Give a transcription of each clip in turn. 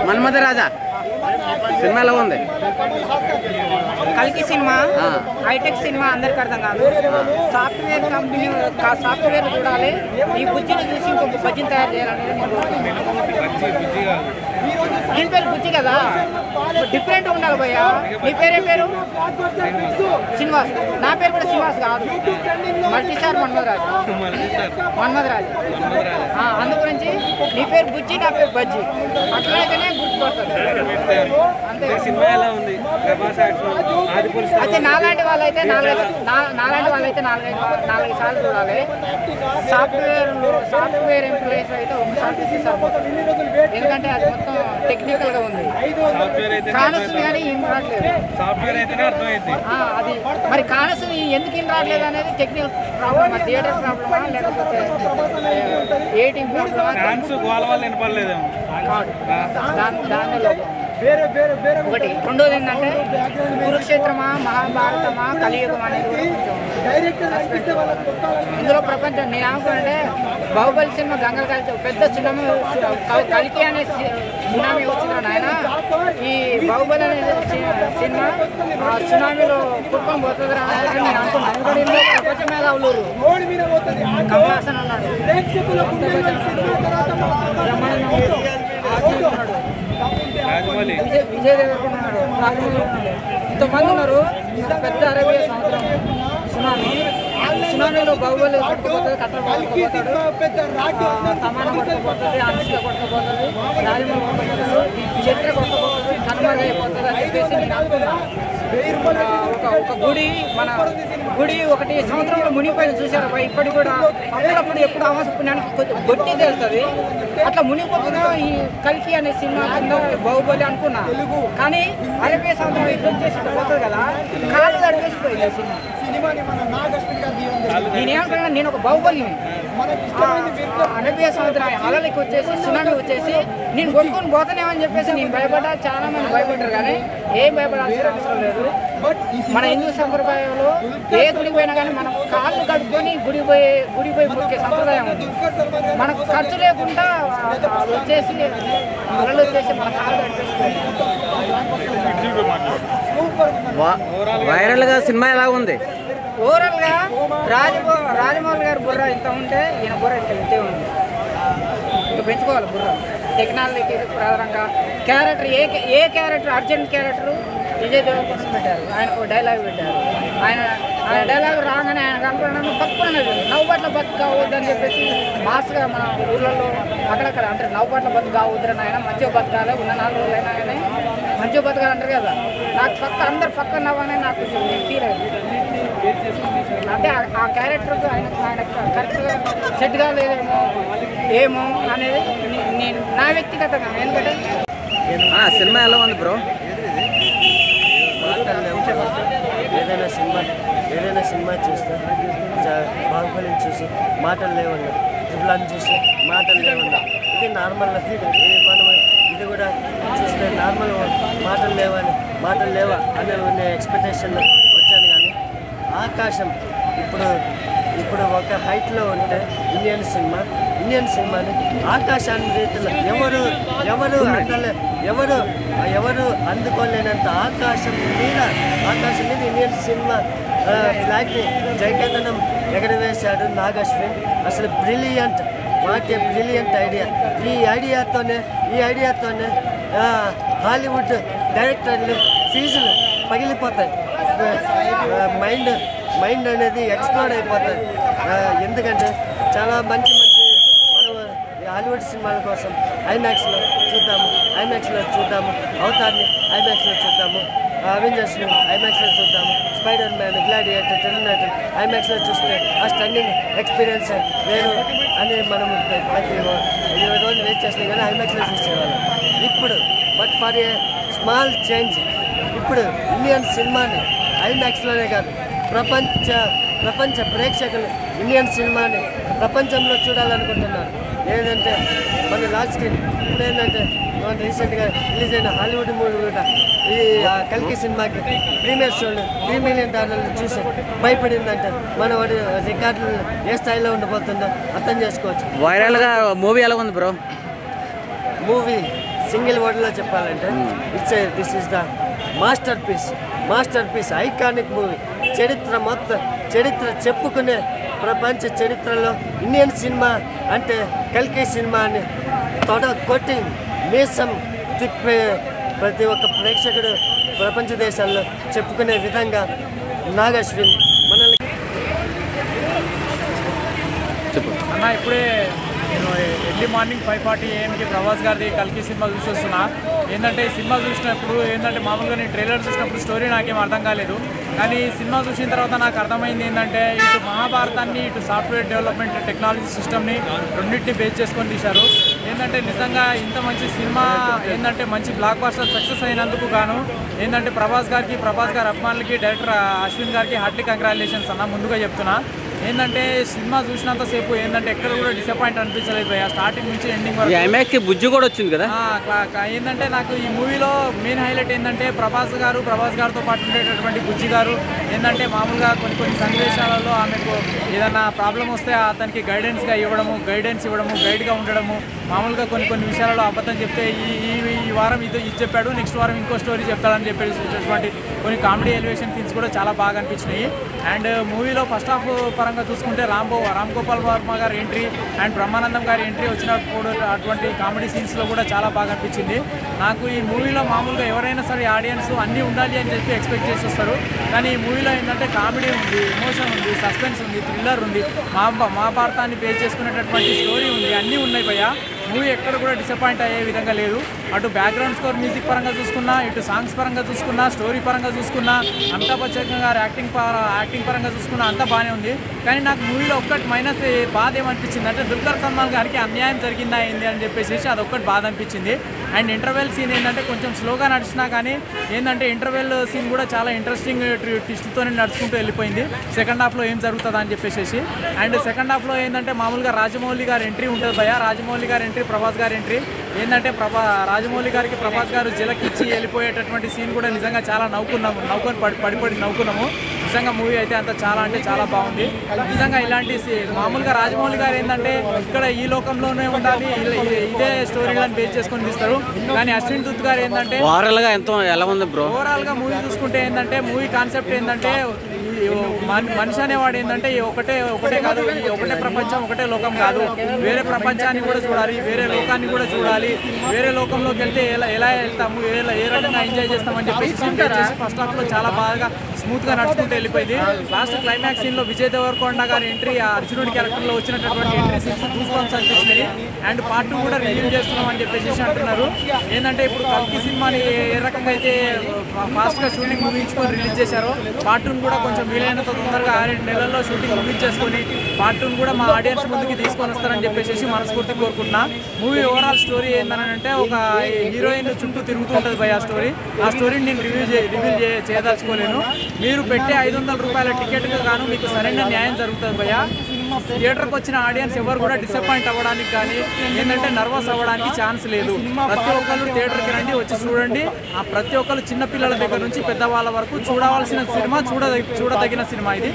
మన్మథ రాజా cinema ఎలా ఉంది? కల్కి సినిమా హైటెక్ సినిమా అందరికి అర్థం కాదు. సాఫ్ట్వేర్ కంపెనీ సాఫ్ట్వేర్ చూడాలి. ఈ బుజ్జిని చూసి ఇంకొక బజ్జిని తయారు చేయాలనేది నేను పేరు బుజ్జి కదా, డిఫరెంట్ ఉండాలి భయ్య. నీ పేరేం పేరు? శ్రీనివాస్. నా పేరు కూడా శ్రీనివాస్ కాదు, మల్టీస్టార్ మన్మథరాజ్. అందు గురించి నీ పేరు బుజ్జి, నా పేరు బజ్జి, అట్లయితేనే గుర్తుపడుతుంది. అంతే. అయితే నాలాంటి వాళ్ళైతే నాలుగైదు సార్లు చూడాలి. సాఫ్ట్వేర్ ఎంప్లాయీస్ అయితే ఒకసారి చూసి సరిపోతుంది. ఎందుకంటే అది మొత్తం టెక్నికల్ గా ఉంది, కానొస్తుంది కానీ ఏం రావట్లేదు. అది మరి కానొస్తుంది ఎందుకు ఏం రావట్లేదు అనేది టెక్నికల్ ప్రాబ్లమ్, థియేటర్ ప్రాబ్లమా లేకపోతే ఏటీఎం ప్రాబ్లమా, దాని లోపం ఒకటి. రెండోది ఏంటంటే కురుక్షేత్రమా మహాభారతమా కలియుగం అనేది ఇందులో ప్రపంచం. నేను ఏమనుకుంటే బాహుబలి సినిమా గంగలు కలిసి పెద్ద సునామీ, కలికి అనే సునామీ వచ్చింది నాయన. ఈ బాహుబలి అనే సినిమా సునామీలో కుటుంబం పోతుంది అని నేను అనుకున్నాను. ప్రపంచ మేధావులు కమలాసన్ అన్నాడు, విజయ్ దేవరకొండ ఉన్నాడు, రాజమౌళి ఉన్నాడు, ఇంతమంది ఉన్నారు. ఇంత పెద్ద అరేబియా సముద్రం సునామీలో బాహుబలి కొట్టుకుపోతుంది, కట్టలు కొట్టుకుపోతాడు, తమానా కొట్టుకుపోతుంది, అనుష్క కొట్టుకుపోతుంది, రాజమౌళి కొట్టుకుపోతాడు, చరిత్ర కొట్టుకుపోతుంది, కనుమరుగైపోతుంది అని చెప్పేసి నేను అనుకున్నాను. ఒక గుడి ఒకటి సముద్రంలో మునిగిపోయింది చూసారా? ఇప్పటికి కూడా అప్పుడప్పుడు ఎప్పుడు అమాస పుణ్యానికి కొంచెం గొట్టి తెలుస్తుంది. అట్లా మునిగిపోతున్నా ఈ కల్కి అనే సినిమా కింద బాహుబలి అనుకున్నా. కానీ అరేబియా సముద్రం ఇట్లా వచ్చేసి పోతుంది కదా, కాళ్ళు తడిపేసిపోయింది సినిమా. నేనేమంటున్నా, నేను ఒక బాహుబలిని. అరేబియా సముద్రం అలలకి వచ్చేసి సునామీ వచ్చేసి నేను కొనుక్కొని పోతానేమని చెప్పేసి నేను భయపడ్డా. చాలా మంది భయపడ్డారు కానీ ఏం భయపడాల్సిన అవసరం లేదు. మన హిందూ సంప్రదాయంలో ఏ గుడికి పోయినా కానీ మనం కాళ్ళు కడుక్కొని గుడి పోయి మొక్కే సంప్రదాయం ఉంది. మనకు ఖర్చు లేకుండా వచ్చేసి అలలు వచ్చేసి మన కాళ్ళు కడిపేసిపోయింది. వైరల్ గా సినిమా ఎలా ఉంది? ఓవరాల్ గా రాజమౌళి గారి బుర్ర ఇంత ఉంటే ఈయన బుర్ర ఇంతే ఉంది. ఇంకా పెంచుకోవాలి బుర్ర. టెక్నాలజీకి ప్రధానంగా క్యారెక్టర్ ఏ క్యారెక్టర్ అర్జెంట్ క్యారెక్టర్ విజయ్ దేవరకొండ పెట్టారు. ఆయనకు డైలాగ్ పెట్టారు. ఆయన డైలాగ్ రాగానే ఆయన కనుక్కున్నాను తక్కువ నవ్వుబాట్ల బతుకు కావద్దని చెప్పేసి మాస్గా మన ఊళ్ళల్లో అక్కడక్కడ అంటే నవ్వుబాట్ల బతుకు కావద్దని ఆయన మంచిగా బతకాలి, ఉన్న 4 రోజులైనా కానీ మంచిగా బతకాలంటారు కదా. నాకు అందరు పక్క నవ్వనే నాకు ఫీల్ అయింది. అంటే ఆ క్యారెక్టర్కి ఆయన కరెక్ట్గా సెట్ కాలేదేమో ఏమో అనేది నేను నా వ్యక్తిగతంగా. ఎందుకంటే సినిమా ఎలా ఉంది బ్రో? ఏదైనా సినిమా చూస్తే బాహుబలిని చూసి మాటలు లేవన్నా, ట్రిపుల్ని చూసి మాటలు లేవన్నా, ఇది నార్మల్. మనం ఇది కూడా చూస్తే నార్మల్ మాటలు లేవా అనే ఎక్స్పెక్టేషన్లో వచ్చాను. కానీ ఆకాశం ఇప్పుడు ఒక హైట్లో ఉంటే ఇండియన్ సినిమాని ఆకాశాన్ని రీతిలో ఎవరు అందుకోలేనంత ఆకాశం మీద ఇండియన్ సినిమా ఫ్లాగ్ని జయకేతనం ఎగరవేశాడు నాగశ్విన్. అసలు brilliant, what a brilliant idea. ఈ ఐడియాతోనే హాలీవుడ్ డైరెక్టర్లు ఫీజులు పగిలిపోతాయి, మైండ్ అనేది ఎక్స్ప్లోర్ అయిపోతుంది. ఎందుకంటే చాలా మంచి మనం హాలీవుడ్ సినిమాల కోసం ఐమాక్స్లో చూద్దాము, అవతార్ని ఐమాక్స్లో చూద్దాము, అవెంజర్స్ని ఐమాక్స్లో చూద్దాము, స్పైడర్ మ్యాన్, గ్లాడియేటర్, టెర్మినేటర్ ఐమాక్స్లో చూస్తే ఆ స్టన్నింగ్ ఎక్స్పీరియన్స్ వేరు అని మనం ప్రతి 20 రోజులు వెయిట్ చేస్తున్నాం కానీ ఐమాక్స్లో చూసేవాళ్ళం. ఇప్పుడు but for a small change ఇప్పుడు ఇండియన్ సినిమాని ఐమాక్స్లోనే కాదు ప్రపంచ ప్రేక్షకులు ఇండియన్ సినిమాని ప్రపంచంలో చూడాలనుకుంటున్నారు. ఏంటంటే మన లాస్ట్ స్క్రీన్ ఇప్పుడు ఏంటంటే మన రీసెంట్గా రిలీజ్ అయిన హాలీవుడ్ మూవీ కూడా ఈ కల్కి సినిమాకి ప్రీమియర్ షోలు $3 మిలియన్ చూసి భయపడిందంటే మన వాడి రికార్డులు ఏ స్థాయిలో ఉండబోతుందో అర్థం చేసుకోవచ్చు. వైరల్గా మూవీ ఎలా ఉంది బ్రో? మూవీ సింగిల్ వర్డ్లో చెప్పాలంటే this is the masterpiece iconic movie. చరిత్ర చెప్పుకునే ప్రపంచ చరిత్రలో ఇండియన్ సినిమా అంటే కల్కి సినిమా అని కొట్టి మీసం తిప్పే ప్రతి ఒక్క ప్రేక్షకుడు ప్రపంచ దేశాల్లో చెప్పుకునే విధంగా నాగ్ అశ్విన్ మనల్ని అన్న ఇప్పుడే నేను ఎర్లీ మార్నింగ్ 5:40 AM ప్రభాస్ గారిది కల్కి సినిమా చూసి వస్తున్నా. ఏంటంటే ఈ సినిమా చూసినప్పుడు ఏంటంటే మామూలుగా నేను ట్రైలర్ చూసినప్పుడు స్టోరీ నాకేం అర్థం కాలేదు. కానీ సినిమా చూసిన తర్వాత నాకు అర్థమైంది ఏంటంటే ఇటు మహాభారతాన్ని ఇటు సాఫ్ట్వేర్ డెవలప్మెంట్ టెక్నాలజీ సిస్టమ్ని రెండింటిని బేస్ చేసుకొని తీశారు. ఏంటంటే నిజంగా ఇంత మంచి సినిమా ఏంటంటే మంచి బ్లాక్ బాస్టర్ సక్సెస్ అయినందుకు గాను ఏంటంటే ప్రభాస్ గారి అభిమానులకి డైరెక్టర్ అశ్విన్ గారికి హార్ట్లీ కంగ్రాచులేషన్స్ అన్న ముందుగా చెప్తున్నా. ఏంటంటే సినిమా చూసినంతసేపు ఏంటంటే ఎక్కడ కూడా డిసప్పాయింట్ అనిపించలేదు భయ్య. స్టార్టింగ్ నుంచి ఎండింగ్ వరకు ఐమాక్స్ బుజ్జి కూడా వచ్చింది కదా. ఏంటంటే నాకు ఈ మూవీలో మెయిన్ హైలైట్ ఏంటంటే ప్రభాస్ గారితో పాటు ఉండేటటువంటి బుజ్జి గారు ఏంటంటే మామూలుగా కొన్ని సన్నివేశాలలో ఆమెకు ఏదైనా ప్రాబ్లం వస్తే అతనికి గైడెన్స్ ఇవ్వడము గైడ్గా ఉండడము, మామూలుగా కొన్ని విషయాలలో అబద్ధం చెప్తే ఈ వారం ఇది చెప్పాడు, నెక్స్ట్ వారం ఇంకో స్టోరీ చెప్తాడని చెప్పేటటువంటి కొన్ని కామెడీ ఎలివేషన్ సీన్స్ కూడా చాలా బాగా అనిపించినాయి. అండ్ మూవీలో ఫస్ట్ హాఫ్ పరంగా చూసుకుంటే రామ్ గోపాల్ వర్మ గారి ఎంట్రీ అండ్ బ్రహ్మానందం గారి ఎంట్రీ వచ్చినప్పుడు అటువంటి కామెడీ సీన్స్లో కూడా చాలా బాగా అనిపించింది నాకు. ఈ మూవీలో మామూలుగా ఎవరైనా సరే ఆడియన్స్ అన్నీ ఉండాలి అని చెప్పి ఎక్స్పెక్ట్ చేసి వస్తారు. కానీ ఈ మూవీలో ఏంటంటే కామెడీ ఉంది, ఎమోషన్ ఉంది, సస్పెన్స్ ఉంది, థ్రిల్లర్ ఉంది, మహాభారతాన్ని బేస్ చేసుకునేటటువంటి స్టోరీ ఉంది, అన్నీ ఉన్నాయి భయ్య. మూవీ ఎక్కడ కూడా డిసప్పాయింట్ అయ్యే విధంగా లేదు. అటు బ్యాక్గ్రౌండ్ స్కోర్ మ్యూజిక్ పరంగా చూసుకున్నా, ఇటు సాంగ్స్ పరంగా చూసుకున్నా, స్టోరీ పరంగా చూసుకున్నా, అమితాబ్ బచ్చన్ గారు యాక్టింగ్ పరంగా చూసుకున్నా అంతా బాగానే ఉంది. కానీ నాకు మూవీలో ఒక్కటి మైనస్ బాధ ఏమనిపించింది అంటే దుల్కర్ సల్మాన్ గారికి అన్యాయం జరిగిందా ఏంది అని చెప్పేసి అదొక్కటి బాధ అనిపించింది. అండ్ ఇంటర్వెల్ సీన్ ఏంటంటే కొంచెం స్లోగా నడిచినా కానీ ఏంటంటే ఇంటర్వెల్ సీన్ కూడా చాలా ఇంట్రెస్టింగ్ ట్విస్ట్తో నడుచుకుంటూ వెళ్ళిపోయింది సెకండ్ హాఫ్లో ఏం జరుగుతుందా అని చెప్పేసి. అండ్ సెకండ్ హాఫ్లో ఏంటంటే మామూలుగా రాజమౌళి గారి ఎంట్రీ ఉంటుంది భయ్య. రాజమౌళి గారి ఎంట్రీ, ప్రభాస్ గారి ఎంట్రీ ఏంటంటే రాజమౌళి గారికి ప్రభాస్ గారు జలకిచ్చి వెళ్ళిపోయేటటువంటి సీన్ కూడా నిజంగా చాలా పడిపడి నవ్వుకున్నాము. నిజంగా మూవీ అయితే అంత చాలా అంటే చాలా బాగుంది. నిజంగా ఇలాంటి మామూలుగా రాజమౌళి గారు ఏంటంటే ఇక్కడ ఈ లోకంలోనే ఉండాలి, ఇదే స్టోరీలను బేస్ చేసుకొని తీస్తారు. కానీ అశ్విన్ దూత్ గారు ఏంటంటే ఓవరాల్ గా మూవీ చూసుకుంటే ఏంటంటే మూవీ కాన్సెప్ట్ ఏంటంటే మనిషి అనేవాడు ఏంటంటే ఒకటే కాదు, ఒకటే ప్రపంచం, ఒకటే లోకం కాదు, వేరే ప్రపంచాన్ని కూడా చూడాలి, వేరే లోకాన్ని కూడా చూడాలి, వేరే లోకంలోకి వెళ్తే ఎలా వెళ్తాము, ఏ రకంగా ఎంజాయ్ చేస్తామని చెప్పేసి ఫస్ట్ హాఫ్ లో చాలా బాగా స్మూత్ గా నడుచుకుంటూ వెళ్ళిపోయింది. లాస్ట్ క్లైమాక్స్ సీన్ లో విజయ్ దేవరకొండ గారి ఎంట్రీ, అర్జునుడి క్యారెక్టర్ లో వచ్చినటువంటి ఎంట్రీ సీన్స్ గూస్బంప్స్ అనిపించినాయి. అండ్ పార్ట్ 2 కూడా రిలీజ్ చేస్తున్నాం అని చెప్పేసి అంటున్నారు. ఏంటంటే ఇప్పుడు కల్కి సినిమాని ఏ రకంగా అయితే ఫాస్ట్ గా షూటింగ్ ముగించుకొని రిలీజ్ చేశారో పార్ట్ 2 కూడా కొంచెం వీలైనంత తొందరగా 6 నెలల్లో షూటింగ్ ముగించేసుకొని పార్ట్ 2 కూడా మా ఆడియన్స్ ముందుకి తీసుకొని వస్తారని చెప్పేసి మనస్ఫూర్తి కోరుకుంటున్నా. మూవీ ఓవరాల్ స్టోరీ ఏంటంటే ఒక హీరోయిన్ చుట్టూ తిరుగుతూ ఉంటుంది భయ ఆ స్టోరీని నేను రివీల్ చేయదలుచుకోలేను. మీరు పెట్టే 500 రూపాయల టికెట్కి గాను మీకు సరైన న్యాయం జరుగుతుంది భయ. థియేటర్కి వచ్చిన ఆడియన్స్ ఎవరు కూడా డిసప్పాయింట్ అవ్వడానికి కానీ ఏంటంటే నర్వస్ అవ్వడానికి ఛాన్స్ లేదు. ప్రతి ఒక్కరు థియేటర్కి రండి, వచ్చి చూడండి. ఆ ప్రతి ఒక్కరు చిన్నపిల్లల దగ్గర నుంచి పెద్దవాళ్ళ వరకు చూడవలసిన సినిమా, చూడదగిన సినిమా ఇది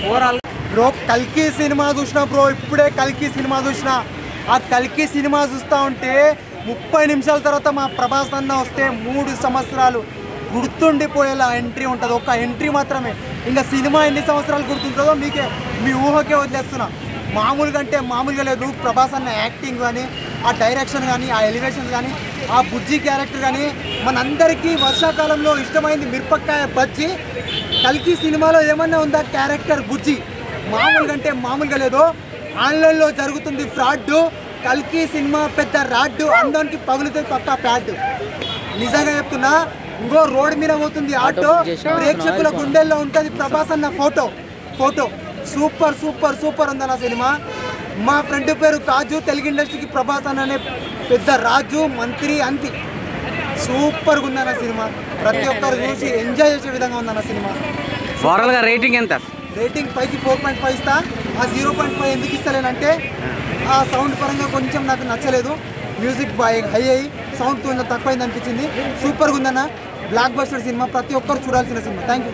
ఓవరాల్. బ్రో కల్కి సినిమా చూసినా బ్రో, ఇప్పుడే కల్కి సినిమా చూసినా. ఆ కల్కి సినిమా చూస్తూ ఉంటే 30 నిమిషాల తర్వాత మా ప్రభాస్ అన్న వస్తే 3 సంవత్సరాలు గుర్తుండిపోయేలా ఎంట్రీ ఉంటుంది. ఒక ఎంట్రీ మాత్రమే. ఇంకా సినిమా ఎన్ని సంవత్సరాలు గుర్తుంటుందో మీ ఊహకే వదిలేస్తున్నా. మామూలుగా అంటే మామూలుగా లేదు. ప్రభాస్ అన్న యాక్టింగ్ కానీ, ఆ డైరెక్షన్ కానీ, ఆ ఎలివేషన్ కానీ, ఆ బుజ్జి క్యారెక్టర్ కానీ మనందరికీ వర్షాకాలంలో ఇష్టమైంది మిరపకాయ బజ్జి. కల్కి సినిమాలో ఏమన్నా ఉందా క్యారెక్టర్ బుజ్జి? మామూలుగా అంటే మామూలుగా లేదు. ఆన్లైన్లో జరుగుతుంది ఫ్రాడ్. కల్కి సినిమా పెద్ద రాడ్డు, అందరికి పగులుతుంది పక్కా ప్యాడ్. నిజంగా చెప్తున్నా. ఇంకో రోడ్ మీద పోతుంది ఆటో, ప్రేక్షకుల గుండెల్లో ఉంటుంది ప్రభాస్ అన్న ఫోటో. సూపర్ సూపర్ సూపర్ ఉందన్న సినిమా. మా ఫ్రెండ్ పేరు కాజు, తెలుగు ఇండస్ట్రీకి ప్రభాస్ అన్ననే పెద్ద రాజు, మంత్రి అంతి. సూపర్గా ఉందన్న సినిమా. ప్రతి ఒక్కరు చూసి ఎంజాయ్ చేసే విధంగా ఉందన్న సినిమా. ఓవరాల్గా రేటింగ్ ఎంత? రేటింగ్ 5కి 4.5 ఇస్తా. ఆ 0.5 ఎందుకు ఇస్తలేనంటే ఆ సౌండ్ పరంగా కొంచెం నాకు నచ్చలేదు. మ్యూజిక్ హై అయ్యి సౌండ్ కొంచెం తక్కువైంది అనిపించింది. సూపర్గా ఉందన్న. బ్లాక్ బస్టర్ సినిమా, ప్రతి ఒక్కరు చూడాల్సిన సినిమా. Thank you.